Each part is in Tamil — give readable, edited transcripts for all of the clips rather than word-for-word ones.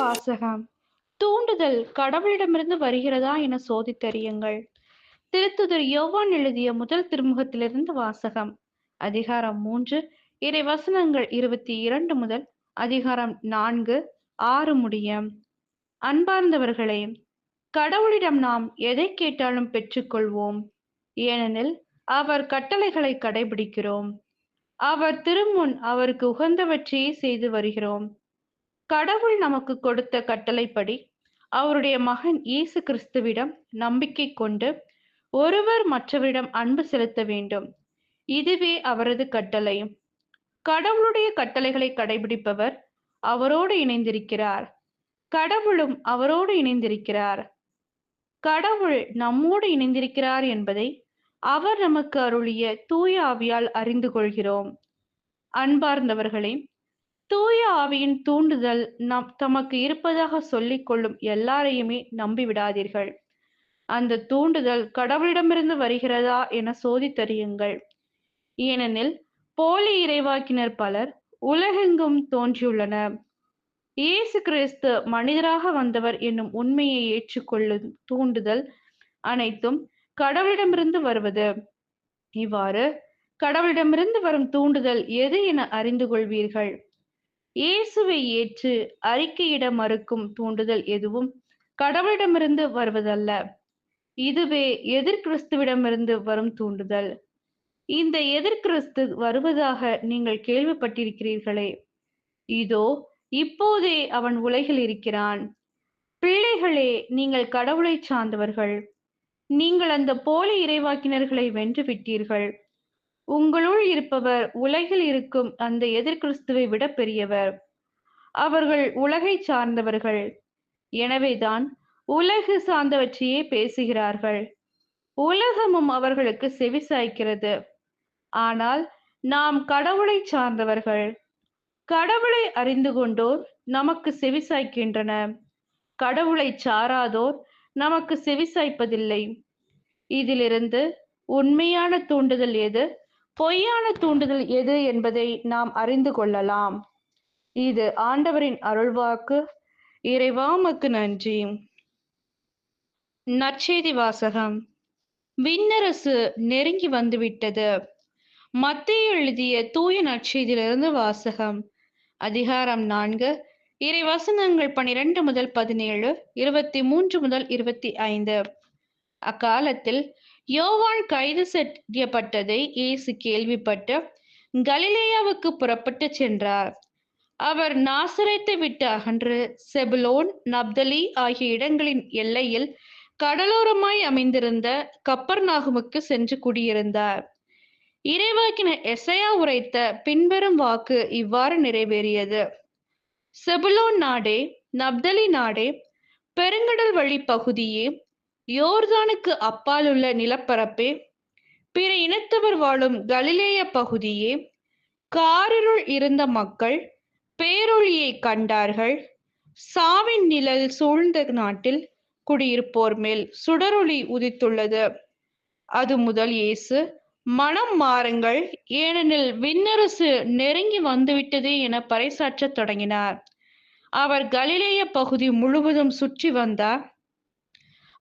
வாசகம். தூண்டுதல் கடவுளிடமிருந்து வருகிறதா என சோதித்தறியுங்கள். திருத்துதர் யோவான் எழுதிய முதல் திருமுகத்திலிருந்து வாசகம். அதிகாரம் 3, இறை வசனங்கள் 22 முதல் அதிகாரம் 4, 6 முடிய. அன்பார்ந்தவர்களே, கடவுளிடம் நாம் எதை கேட்டாலும் பெற்றுக்கொள்வோம். ஏனெனில் அவர் கட்டளைகளை கடைபிடிக்கிறோம். அவர் திருமுன் அவருக்கு உகந்தவற்றையே செய்து வருகிறோம். கடவுள் நமக்கு கொடுத்த கட்டளைப்படி அவருடைய மகன் இயேசு கிறிஸ்துவிடம் நம்பிக்கை கொண்டு ஒருவர் மற்றவரிடம் அன்பு செலுத்த வேண்டும். இதுவே அவரது கட்டளை. கடவுளுடைய கட்டளைகளை கடைபிடிப்பவர் அவரோடு இணைந்திருக்கிறார். கடவுளும் அவரோடு இணைந்திருக்கிறார். கடவுள் நம்மோடு இணைந்திருக்கிறார் என்பதை அவர் நமக்கு அருளிய தூய ஆவியால் அறிந்து கொள்கிறோம். அன்பார்ந்தவர்களே, தூய ஆவியின் தூண்டுதல் தமக்கு இருப்பதாக சொல்லிக் கொள்ளும் எல்லாரையுமே நம்பிவிடாதீர்கள். அந்த தூண்டுதல் கடவுளிடமிருந்து வருகிறதா என சோதித்தறியுங்கள். ஏனெனில் போலி இறைவாக்கினர் பலர் உலகெங்கும் தோன்றியுள்ளனர். இயேசு கிறிஸ்து மனிதராக வந்தவர் என்னும் உண்மையை ஏற்றுக்கொள்ளும் தூண்டுதல் அனைத்தும் கடவுளிடமிருந்து வருவது. இவ்வாறு கடவுளிடமிருந்து வரும் தூண்டுதல் எது என அறிந்து கொள்வீர்கள். இயேசுவை ஏற்று அறிக்கையிட மறுக்கும் தூண்டுதல் எதுவும் கடவுளிடமிருந்து வருவதல்ல. இதுவே எதிர்கிறிஸ்துவிடமிருந்து வரும் தூண்டுதல். இந்த எதிர்கிறிஸ்து வருவதாக நீங்கள் கேள்விப்பட்டிருக்கிறீர்களே. இதோ இப்போதே அவன் உலகில் இருக்கிறான். பிள்ளைகளே, நீங்கள் கடவுளை சார்ந்தவர்கள். நீங்கள் அந்த போலி இறைவாக்கினர்களை வென்று விட்டீர்கள். உங்களுள் இருப்பவர் உலகில் இருக்கும் அந்த எதிர்கிறிஸ்துவை விட பெரியவர். அவர்கள் உலகை சார்ந்தவர்கள். எனவேதான் உலகு சார்ந்தவற்றையே பேசுகிறார்கள். உலகமும் அவர்களுக்கு செவிசாய்க்கிறது. ஆனால் நாம் கடவுளை சார்ந்தவர்கள். கடவுளை அறிந்து கொண்டோர் நமக்கு செவிசாய்க்கின்றன. கடவுளை சாராதோர் நமக்கு செவிசாய்ப்பதில்லை. இதிலிருந்து உண்மையான தூண்டுதல் எது, பொய்யான தூண்டுதல் எது என்பதை நாம் அறிந்து கொள்ளலாம். இது ஆண்டவரின் அருள்வாக்கு. இறைவா உமக்கு நன்றி. நற்செய்தி வாசகம். விண்ணரசு நெருங்கி வந்துவிட்டது. மத்தேயு எழுதிய தூய நற்செய்தியிலிருந்து வாசகம். அதிகாரம் 4, இறை வசனங்கள் 12 முதல் 17, 23 முதல் 25. அக்காலத்தில் யோவான் கைது செய்யப்பட்டதை இயேசு கேள்விப்பட்டு கலிலேயாவுக்கு புறப்பட்டு சென்றார். அவர் நாசரேத்தை விட்டு அகன்று செபுலோன், நப்தலி ஆகிய இடங்களின் எல்லையில் கடலோரமாய் அமைந்திருந்த கப்பர்நாகுமுக்கு சென்று குடியிருந்தார். இறைவாக்கினர் எசையா உரைத்த பின்வரும் வாக்கு இவ்வாறு நிறைவேறியது. செபுலோன் நாடே, நப்தலி நாடே, பெருங்கடல் வழி பகுதியே, யோர்தானுக்கு அப்பாலுள்ள நிலப்பரப்பே, பிற இனத்தவர் வாழும் கலிலேய பகுதியே, காரிருள் இருந்த மக்கள் பேரொளியை கண்டார்கள். சாவின் நிழல் சூழ்ந்த நாட்டில் குடியிருப்போர் மேல் சுடரொளி உதித்துள்ளது. அது முதல் இயேசு, மனம் மாறுங்கள், ஏனெனில் விண்ணரசு நெருங்கி வந்துவிட்டதே என பறைசாற்றத் தொடங்கினார். அவர் கலிலேய பகுதி முழுவதும் சுற்றி வந்தார்.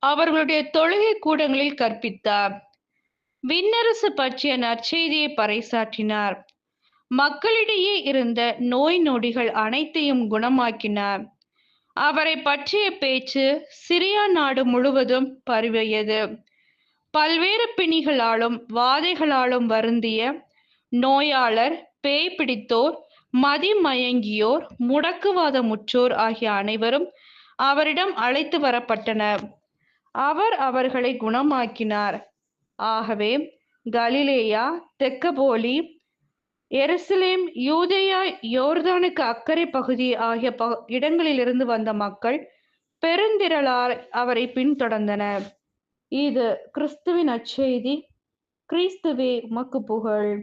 அவர்களுடைய தொழுகை கூடங்களில் கற்பித்தார். விண்ணரசு பற்றிய நற்செய்தியை பறைசாற்றினார். மக்களிடையே இருந்த நோய் நொடிகள் அனைத்தையும் குணமாக்கினார். அவரை பற்றிய பேச்சு சிரியா நாடு முழுவதும் பரவியது. பல்வேறு பிணிகளாலும் வாதைகளாலும் வருந்திய நோயாளர், பேய் பிடித்தோர், மதிமயங்கியோர், முடக்குவாதமுற்றோர் ஆகிய அனைவரும் அவரிடம் அழைத்து வரப்பட்டனர். அவர் அவர்களை குணமாக்கினார். ஆகவே கலிலேயா, தெக்கப்போலி, எருசலேம், யூதேயா, யோர்தானுக்கு அக்கறை பகுதி ஆகிய இடங்களிலிருந்து வந்த மக்கள் பெருந்திரளார் அவரை பின்தொடர்ந்தனர். இது கிறிஸ்துவின் நற்செய்தி. கிறிஸ்துவே உமக்கு புகழ்.